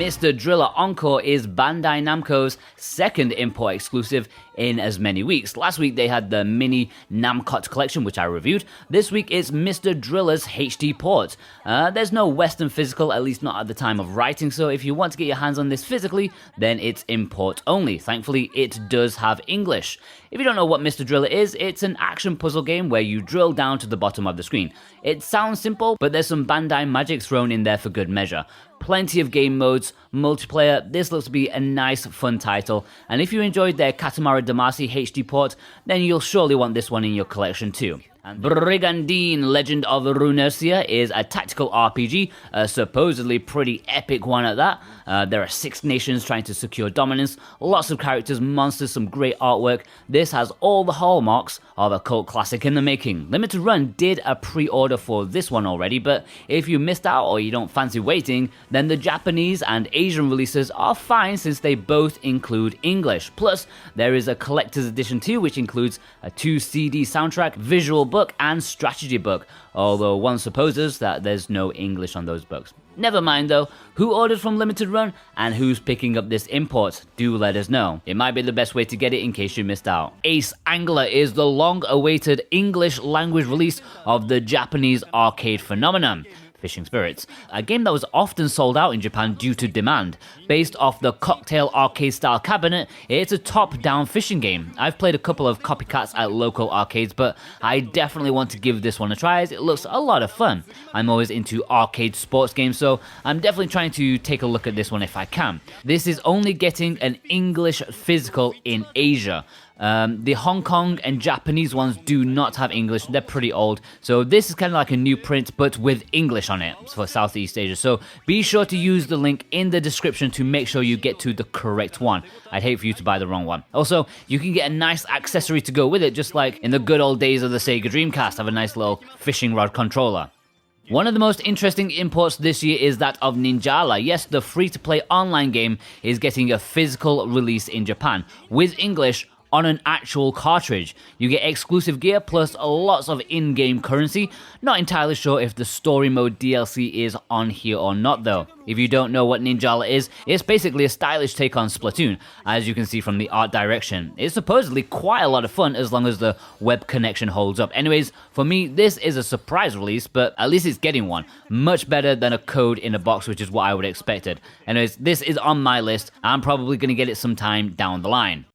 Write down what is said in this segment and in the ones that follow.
Mr. Driller Encore is Bandai Namco's second import exclusive in as many weeks. Last week they had the mini Namco Collection, which I reviewed. This week it's Mr. Driller's HD port. There's no Western physical, at least not at the time of writing, so if you want to get your hands on this physically, then it's import only. Thankfully, it does have English. If you don't know what Mr. Driller is, it's an action puzzle game where you drill down to the bottom of the screen. It sounds simple, but there's some Bandai magic thrown in there for good measure. Plenty of game modes, multiplayer. This looks to be a nice, fun title, and if you enjoyed their Katamari Damacy HD port, then you'll surely want this one in your collection too. Brigandine Legend of Runercia is a tactical RPG, a supposedly pretty epic one at that. There are 6 nations trying to secure dominance, lots of characters, monsters, some great artwork. This has all the hallmarks of a cult classic in the making. Limited Run did a pre-order for this one already, but if you missed out or you don't fancy waiting, then the Japanese and Asian releases are fine since they both include English. Plus, there is a collector's edition too, which includes a 2 CD soundtrack, visual book, and strategy book, although one supposes that there's no English on those books. Never mind though, who ordered from Limited Run and who's picking up this import? Do let us know. It might be the best way to get it in case you missed out. Ace Angler is the long-awaited English language release of the Japanese arcade phenomenon, Fishing Spirits, a game that was often sold out in Japan due to demand. Based off the cocktail arcade style cabinet, it's a top-down fishing game. I've played a couple of copycats at local arcades, but I definitely want to give this one a try as it looks a lot of fun. I'm always into arcade sports games, so I'm definitely trying to take a look at this one if I can. This is only getting an English physical in Asia. The Hong Kong and Japanese ones do not have English, they're pretty old, so this is kind of like a new print but with English on it for Southeast Asia, so be sure to use the link in the description to make sure you get to the correct one. I'd hate for you to buy the wrong one. Also, you can get a nice accessory to go with it, just like in the good old days of the Sega Dreamcast, have a nice little fishing rod controller. One of the most interesting imports this year is that of Ninjala. Yes, the free-to-play online game is getting a physical release in Japan, with English on an actual cartridge. You get exclusive gear plus lots of in-game currency. Not entirely sure if the story mode DLC is on here or not though. If you don't know what Ninjala is, it's basically a stylish take on Splatoon, as you can see from the art direction. It's supposedly quite a lot of fun as long as the web connection holds up. Anyways, for me, this is a surprise release, but at least it's getting one. Much better than a code in a box, which is what I would have expected. Anyways, this is on my list. I'm probably going to get it sometime down the line.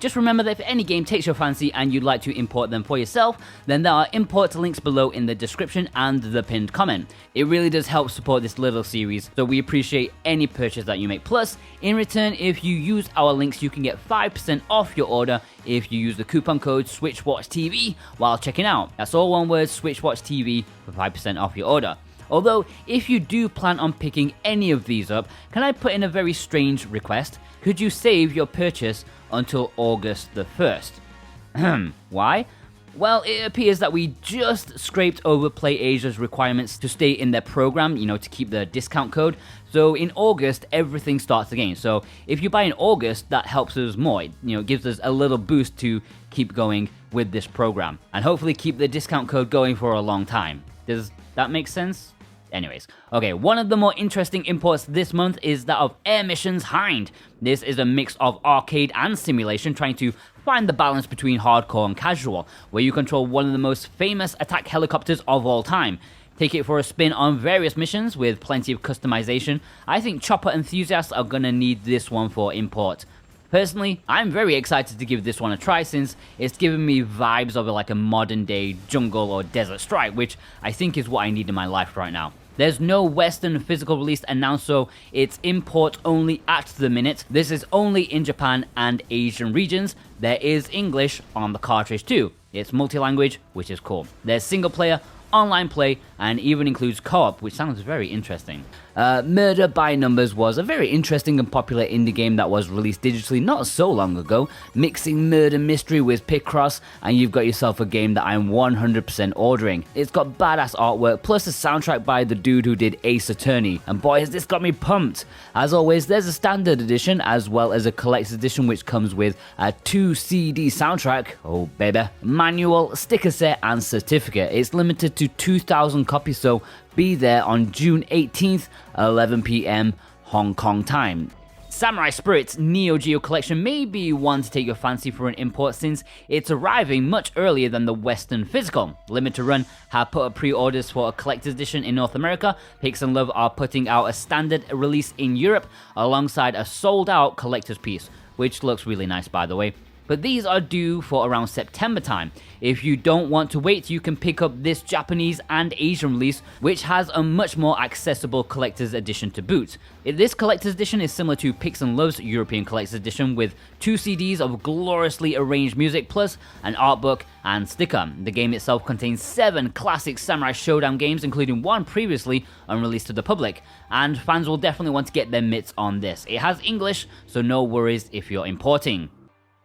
Just remember that if any game takes your fancy and you'd like to import them for yourself, then there are import links below in the description and the pinned comment. It really does help support this little series, so we appreciate any purchase that you make. Plus, in return, if you use our links, you can get 5% off your order if you use the coupon code SwitchWatchTV while checking out. That's all one word, SwitchWatchTV, for 5% off your order. Although, if you do plan on picking any of these up, can I put in a very strange request? Could you save your purchase until August the 1st? Why? Well, it appears that we just scraped over PlayAsia's requirements to stay in their program, to keep the discount code. So in August, everything starts again. So if you buy in August, that helps us more. It gives us a little boost to keep going with this program and hopefully keep the discount code going for a long time. Does that make sense? Anyways, okay, one of the more interesting imports this month is that of Missions Hind. This is a mix of arcade and simulation, trying to find the balance between hardcore and casual, where you control one of the most famous attack helicopters of all time. Take it for a spin on various missions with plenty of customization. I think chopper enthusiasts are gonna need this one for import. Personally, I'm very excited to give this one a try since it's giving me vibes of like a modern day jungle or desert strike, which I think is what I need in my life right now. There's no Western physical release announced, so it's import only at the minute. This is only in Japan and Asian regions. There is English on the cartridge too. It's multi-language, which is cool. There's single player, online play, and even includes co-op, which sounds very interesting. Murder by Numbers was a very interesting and popular indie game that was released digitally not so long ago, mixing murder mystery with Picross, and you've got yourself a game that I'm 100% ordering. It's got badass artwork, plus a soundtrack by the dude who did Ace Attorney, and boy has this got me pumped. As always, there's a standard edition as well as a collector's edition which comes with a 2 CD soundtrack, oh baby, manual, sticker set, and certificate. It's limited to 2,000 copies, so be there on June 18th, 11 PM, Hong Kong time. Samurai Spirit's NeoGeo collection may be one to take your fancy for an import since it's arriving much earlier than the Western physical. Limited Run have put up pre-orders for a collector's edition in North America. Pix and Love are putting out a standard release in Europe alongside a sold-out collector's piece, which looks really nice by the way. But these are due for around September time. If you don't want to wait, you can pick up this Japanese and Asian release, which has a much more accessible collector's edition to boot. This collector's edition is similar to Pix and Love's European collector's edition with 2 CDs of gloriously arranged music plus an art book and sticker. The game itself contains 7 classic Samurai Showdown games, including one previously unreleased to the public, and fans will definitely want to get their mitts on this. It has English, so no worries if you're importing.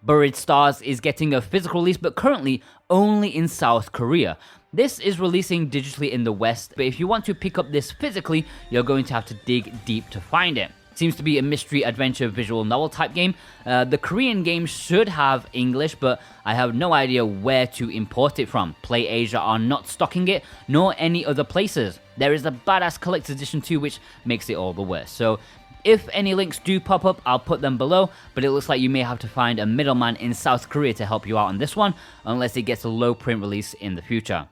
Buried Stars is getting a physical release, but currently only in South Korea. This is releasing digitally in the West, but if you want to pick up this physically, you're going to have to dig deep to find it. Seems to be a mystery adventure visual novel type game. The Korean game should have English, but I have no idea where to import it from. PlayAsia are not stocking it, nor any other places. There is a badass collector's edition too, which makes it all the worse. So if any links do pop up, I'll put them below, but it looks like you may have to find a middleman in South Korea to help you out on this one, unless it gets a low print release in the future.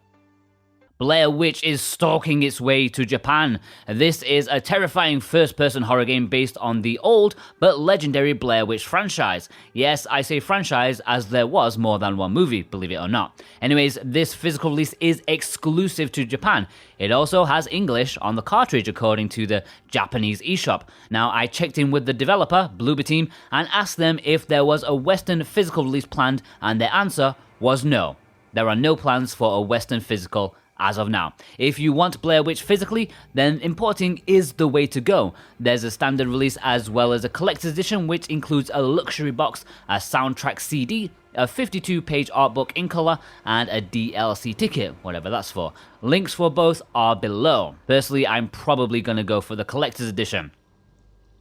Blair Witch is stalking its way to Japan. This is a terrifying first-person horror game based on the old but legendary Blair Witch franchise. Yes, I say franchise as there was more than one movie, believe it or not. Anyways, this physical release is exclusive to Japan. It also has English on the cartridge according to the Japanese eShop. Now, I checked in with the developer, Bloober Team, and asked them if there was a Western physical release planned, and their answer was no. There are no plans for a Western physical as of now. If you want Blair Witch physically, then importing is the way to go. There's a standard release as well as a collector's edition, which includes a luxury box, a soundtrack CD, a 52-page art book in color, and a DLC ticket, whatever that's for. Links for both are below. Personally, I'm probably gonna go for the collector's edition.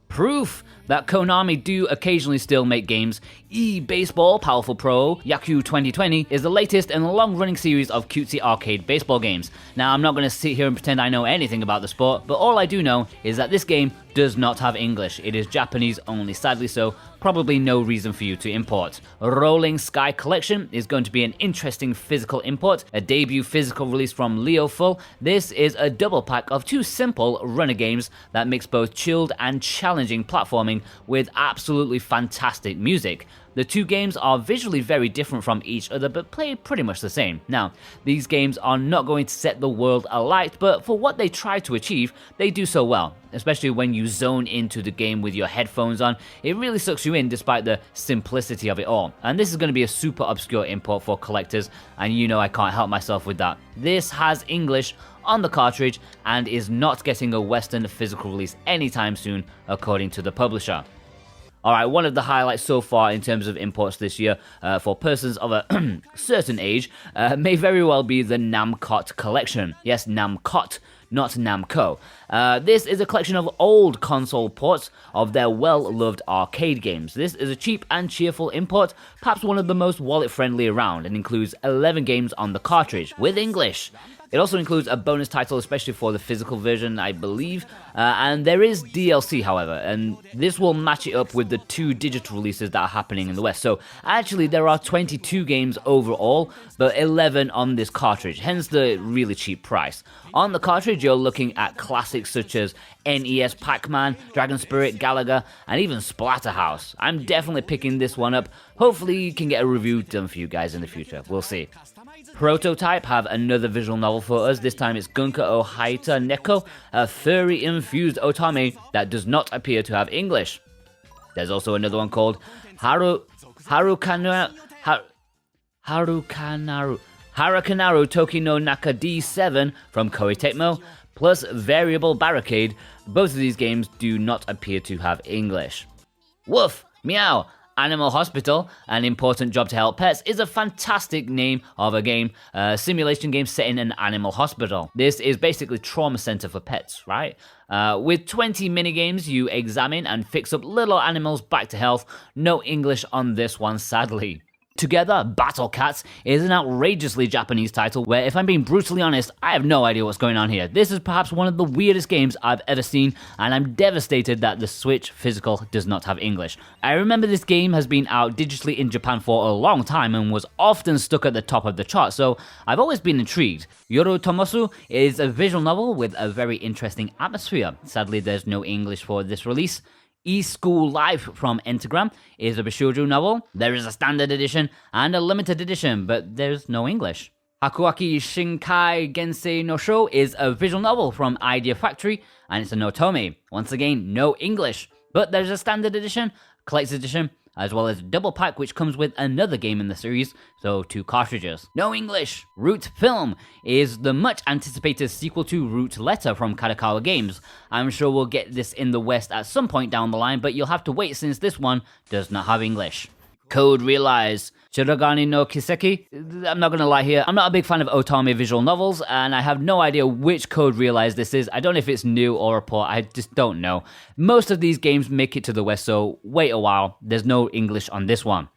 Proof that Konami do occasionally still make games. E-Baseball Powerful Pro Yaku 2020 is the latest in a long-running series of cutesy arcade baseball games. Now, I'm not going to sit here and pretend I know anything about the sport, but all I do know is that this game does not have English. It is Japanese only, sadly, so probably no reason for you to import. Rolling Sky Collection is going to be an interesting physical import, a debut physical release from Leo Full. This is a double pack of 2 simple runner games that mix both chilled and challenging platforming with absolutely fantastic music. The 2 games are visually very different from each other, but play pretty much the same. Now, these games are not going to set the world alight, but for what they try to achieve, they do so well. Especially when you zone into the game with your headphones on, it really sucks you in despite the simplicity of it all. And this is going to be a super obscure import for collectors, and you know I can't help myself with that. This has English on the cartridge and is not getting a Western physical release anytime soon, according to the publisher. Alright, one of the highlights so far in terms of imports this year for persons of a certain age may very well be the Namco Collection. Yes, Namco, not Namco. This is a collection of old console ports of their well-loved arcade games. This is a cheap and cheerful import, perhaps one of the most wallet-friendly around, and includes 11 games on the cartridge, with English. It also includes a bonus title, especially for the physical version, I believe, and there is DLC, however, and this will match it up with the 2 digital releases that are happening in the West. So actually there are 22 games overall, but 11 on this cartridge, hence the really cheap price. On the cartridge, you're looking at classics such as NES Pac-Man, Dragon Spirit, Galaga, and even Splatterhouse. I'm definitely picking this one up. Hopefully you can get a review done for you guys in the future. We'll see. Prototype have another visual novel for us. This time it's Gunka o Haita Neko, a furry-infused otame that does not appear to have English. There's also another one called Harukanaru Toki no Naka D7 from Koei Tecmo, plus Variable Barricade. Both of these games do not appear to have English. Woof, Meow, Animal Hospital, An Important Job to Help Pets, is a fantastic name of a game, a simulation game set in an animal hospital. This is basically trauma center for pets, right? With 20 minigames, you examine and fix up little animals back to health. No English on this one, sadly. Together, Battle Cats is an outrageously Japanese title where, if I'm being brutally honest, I have no idea what's going on here. This is perhaps one of the weirdest games I've ever seen, and I'm devastated that the Switch physical does not have English. I remember this game has been out digitally in Japan for a long time and was often stuck at the top of the chart, so I've always been intrigued. Yoru Tomosu is a visual novel with a very interesting atmosphere. Sadly, there's no English for this release. E-School Life from Entagram is a Bishoujo novel. There is a standard edition and a limited edition, but there's no English. Hakuaki Shinkai Gensei no Sho is a visual novel from Idea Factory, and it's a Notome. Once again, no English, but there's a standard edition, collector's edition, as well as a double pack which comes with another game in the series, so 2 cartridges. No English! Root Film is the much anticipated sequel to Root Letter from Kadokawa Games. I'm sure we'll get this in the West at some point down the line, but you'll have to wait since this one does not have English. Code Realize. Shirogane no Kiseki. I'm not gonna lie here, I'm not a big fan of Otome visual novels, and I have no idea which Code Realize this is. I don't know if it's new or a port, I just don't know. Most of these games make it to the West, so wait a while, there's no English on this one.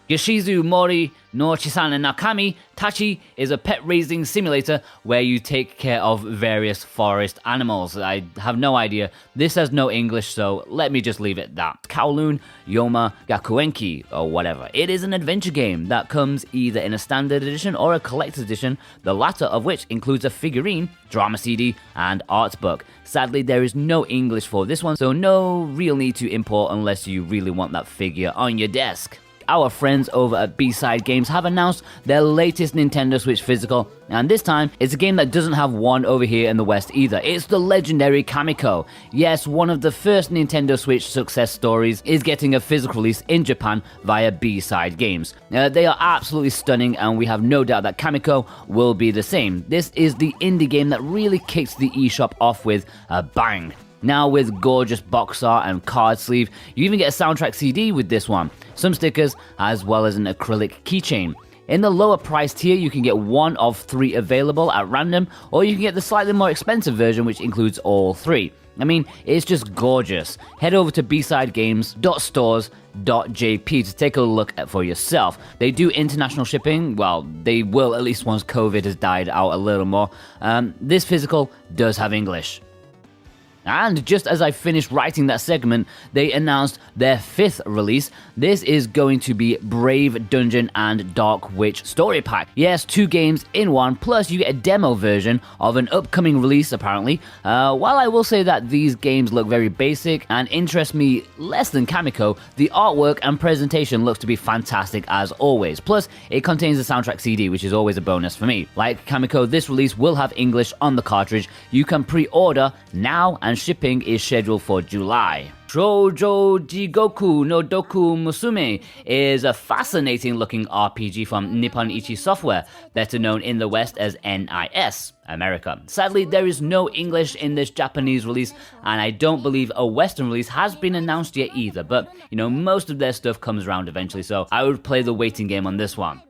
Yashizu Mori no Chisana Nakami Tachi is a pet raising simulator where you take care of various forest animals. I have no idea. This has no English, so let me just leave it at that. Kowloon Yoma Yakuenki, or whatever. It is an adventure game that comes either in a standard edition or a collector's edition, the latter of which includes a figurine, drama CD, and art book. Sadly, there is no English for this one, so no real need to import unless you really want that figure on your desk. Our friends over at B-Side Games have announced their latest Nintendo Switch physical, and this time it's a game that doesn't have one over here in the West either. It's the legendary Kamiko. Yes, one of the first Nintendo Switch success stories is getting a physical release in Japan via B-Side Games. They are absolutely stunning, and we have no doubt that Kamiko will be the same. This is the indie game that really kicks the eShop off with a bang. Now with gorgeous box art and card sleeve, you even get a soundtrack CD with this one, some stickers, as well as an acrylic keychain. In the lower price tier, you can get one of 3 available at random, or you can get the slightly more expensive version which includes all 3. I mean, it's just gorgeous. Head over to bsidegames.stores.jp to take a look at for yourself. They do international shipping, well, they will at least once COVID has died out a little more. This physical does have English. And just as I finished writing that segment, they announced their 5th release. This is going to be Brave Dungeon and Dark Witch Story Pack. Yes, 2 games in one, plus you get a demo version of an upcoming release apparently. While I will say that these games look very basic and interest me less than Kamiko, the artwork and presentation looks to be fantastic as always. Plus, it contains a soundtrack CD, which is always a bonus for me. Like Kamiko, this release will have English on the cartridge. You can pre-order now, and shipping is scheduled for July. Shoujo Jigoku no Doku Musume is a fascinating looking RPG from Nippon Ichi Software, better known in the West as NIS, America. Sadly, there is no English in this Japanese release, and I don't believe a Western release has been announced yet either, but you know, most of their stuff comes around eventually, so I would play the waiting game on this one.